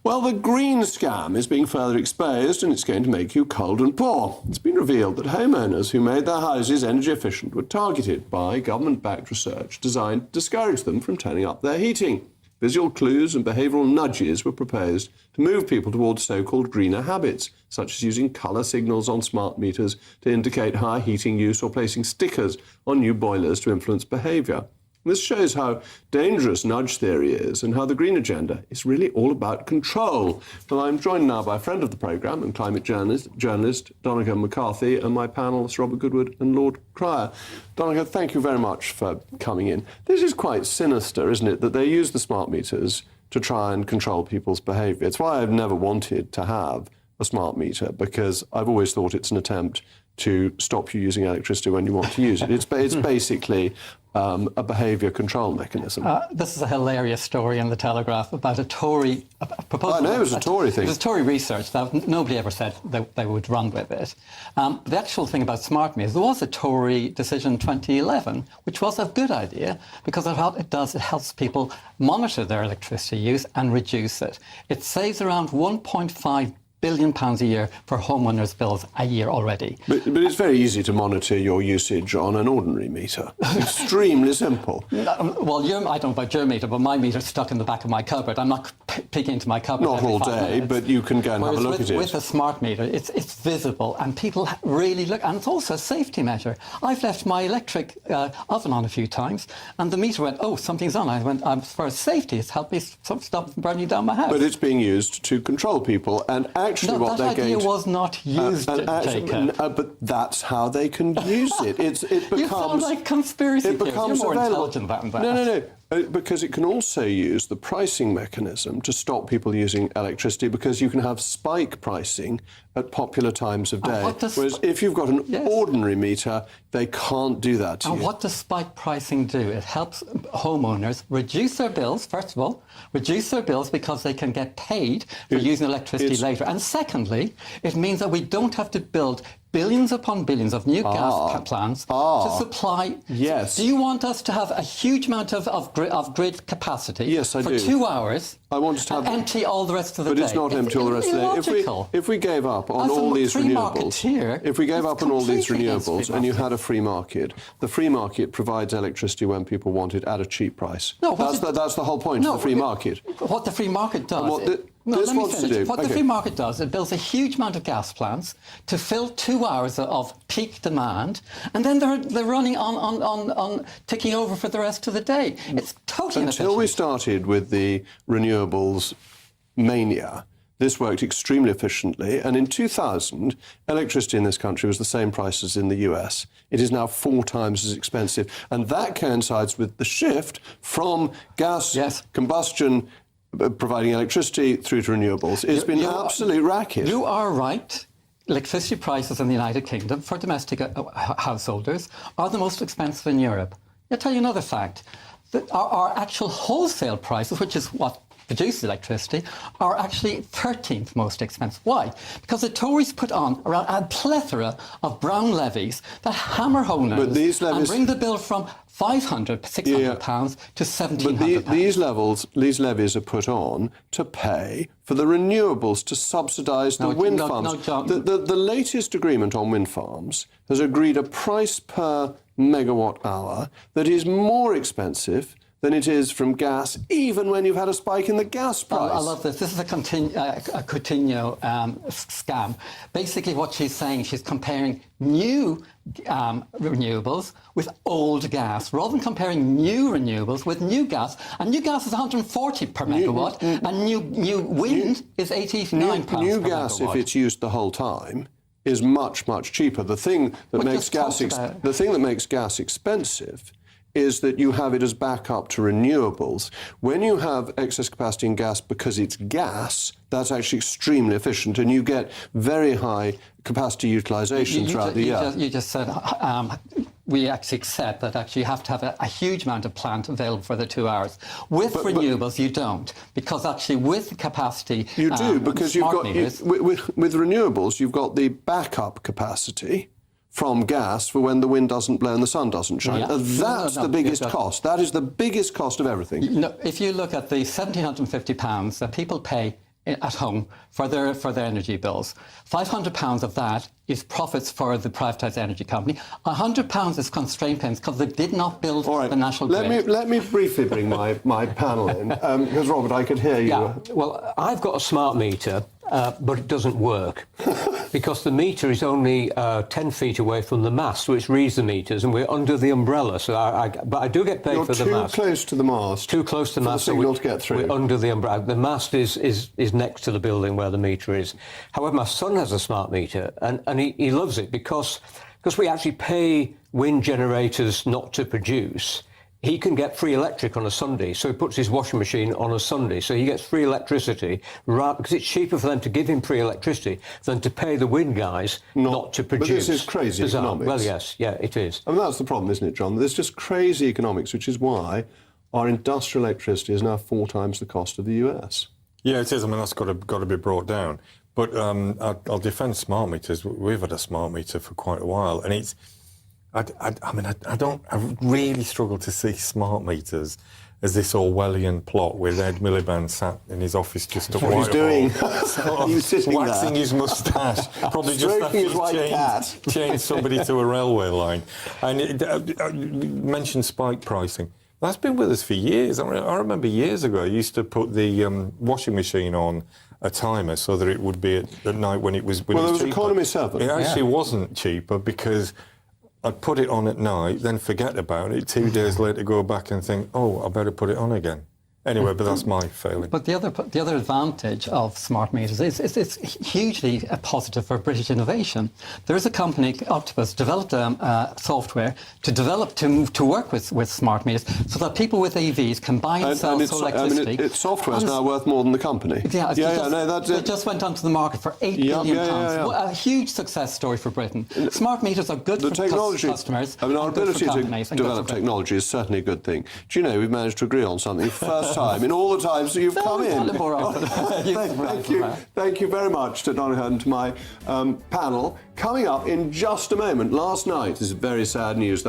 Well, the green scam is being further exposed and it's going to make you cold and poor. It's been revealed that homeowners who made their houses energy efficient were targeted by government-backed research designed to discourage them from turning up their heating. Visual clues and behavioural nudges were proposed to move people towards so-called greener habits, such as using colour signals on smart meters to indicate higher heating use or placing stickers on new boilers to influence behaviour. This shows how dangerous nudge theory is and how the green agenda is really all about control. Well, I'm joined now by a friend of the programme and climate journalist Donnachadh McCarthy, and my panellists Robert Goodwood and Lord Cryer. Donnachadh, thank you very much for coming in. This is quite sinister, isn't it, that they use the smart meters to try and control people's behaviour. It's why I've never wanted to have a smart meter, because I've always thought it's an attempt to stop you using electricity when you want to use it. It's basically a behaviour control mechanism. This is a hilarious story in the Telegraph about a Tory proposal. I know, it was a Tory thing. It was Tory research. That nobody ever said they would run with it. The actual thing about smart meters, there was a Tory decision in 2011, which was a good idea, because what it does, it helps people monitor their electricity use and reduce it. It saves around £1.5 billion a year for homeowners' bills a year already. But it's very easy to monitor your usage on an ordinary meter. Extremely simple. Well, I don't know about your meter, but my meter's stuck in the back of my cupboard. I'm not peeking into my cupboard. Not all day, but you can go and have a look at it. With a smart meter, it's visible, and people really look, and it's also a safety measure. I've left my electric oven on a few times, and the meter went, oh, something's on. I went, for safety, it's helped me stop burning down my house. But it's being used to control people, and actually what they're going to... that idea was not used, Jacob. But that's how they can use it. It becomes... You sound like conspiracy theories. You're more intelligent than that. No. Because it can also use the pricing mechanism to stop people using electricity, because you can have spike pricing at popular times of day. Whereas if you've got an ordinary meter, they can't do that to you. And what does spike pricing do? It helps homeowners reduce their bills, first of all, reduce their bills because they can get paid for using electricity later. And secondly, it means that we don't have to build billions upon billions of new gas plants to supply. Yes. Do you want us to have a huge amount of grid capacity? Yes, I do. For 2 hours? I want to have empty all the rest of the day. But it's not empty all the rest of the day. If we gave up on all these renewables, if we gave up on all these renewables and you had a free market, the free market provides electricity when people want it at a cheap price. No, that's the whole point of the free market. What the free market does... The free market does, it builds a huge amount of gas plants to fill 2 hours of peak demand, and then they're running on ticking over for the rest of the day. It's totally inefficient. Until we started with the renewables mania, this worked extremely efficiently, and in 2000, electricity in this country was the same price as in the US. It is now 4 times as expensive, and that coincides with the shift from gas combustion providing electricity through to renewables. It's been an absolute racket. You are right. Electricity prices in the United Kingdom for domestic householders are the most expensive in Europe. I'll tell you another fact. Our actual wholesale prices, which is what produces electricity, are actually 13th most expensive. Why? Because the Tories put on around a plethora of brown levies that hammer homeowners and bring the bill from £500, £600 to £1,700. But these levies are put on to pay for the renewables, to subsidise the wind farms. The latest agreement on wind farms has agreed a price per megawatt hour that is more expensive than it is from gas, even when you've had a spike in the gas price. I love this. This is a Coutinho scam. Basically what she's saying, she's comparing new renewables with old gas, rather than comparing new renewables with new gas. And new gas is 140 per megawatt, and new wind is £89 per megawatt. New gas, if it's used the whole time, is much, much cheaper. The thing that makes gas expensive is that you have it as backup to renewables. When you have excess capacity in gas because it's gas, that's actually extremely efficient, and you get very high capacity utilisation throughout the year. You just said we actually said that actually you have to have a huge amount of plant available for the 2 hours. With renewables, you don't, because actually with the capacity... You do, because you've got... with renewables, you've got the backup capacity from gas for when the wind doesn't blow and the sun doesn't shine. Yeah. That's the biggest cost. That is the biggest cost of everything. If you look at the £1,750 that people pay at home for their energy bills. £500 of that is profits for the privatised energy company. £100 is constraint payments because they did not build the national grid. Let me briefly bring my panel in, because Robert, I could hear you. Yeah, well, I've got a smart meter, but it doesn't work because the meter is only 10 feet away from the mast, which reads the meters, and we're under the umbrella. So, but I do get paid for the mast. You're too close to the mast. Too close to the mast. For the signal to get through. We're under the umbrella. The mast is next to the building where the meter is. However, my son has a smart meter, and he loves it because we actually pay wind generators not to produce. He can get free electric on a Sunday, so he puts his washing machine on a Sunday, so he gets free electricity, because it's cheaper for them to give him free electricity than to pay the wind guys not to produce. But this is crazy economics. Well, yes, yeah, it is. I mean, that's the problem, isn't it, John? There's just crazy economics, which is why our industrial electricity is now 4 times the cost of the US. Yeah, it is. I mean, that's got to be brought down. But I'll defend smart meters. We've had a smart meter for quite a while, and it's. I really struggle to see smart meters as this Orwellian plot with Ed Miliband sat in his office just at What he's doing. He's sitting waxing there. his moustache, probably just Stroking his white cat. change somebody to a railway line. And you mentioned spike pricing. That's been with us for years. I remember years ago, I used to put the washing machine on a timer so that it would be at night when it was cheaper. Well, there was Economy 7. It actually wasn't cheaper because I'd put it on at night, then forget about it. 2 days later, go back and think, oh, I better put it on again. Anyway, but that's my failing. But the other advantage of smart meters is it's hugely positive for British innovation. There is a company, Octopus, developed software to work with smart meters so that people with EVs can buy and sell solar electricity. Its software is now worth more than the company. Yeah, it just went onto the market for £8 billion. A huge success story for Britain. Smart meters are good for customers. I mean, our ability to develop technology is certainly a good thing. Do you know, we've managed to agree on something first time in all the times that you've come in. Thank you very much to Donnachadh and to my panel. Coming up in just a moment, last night, this is very sad news.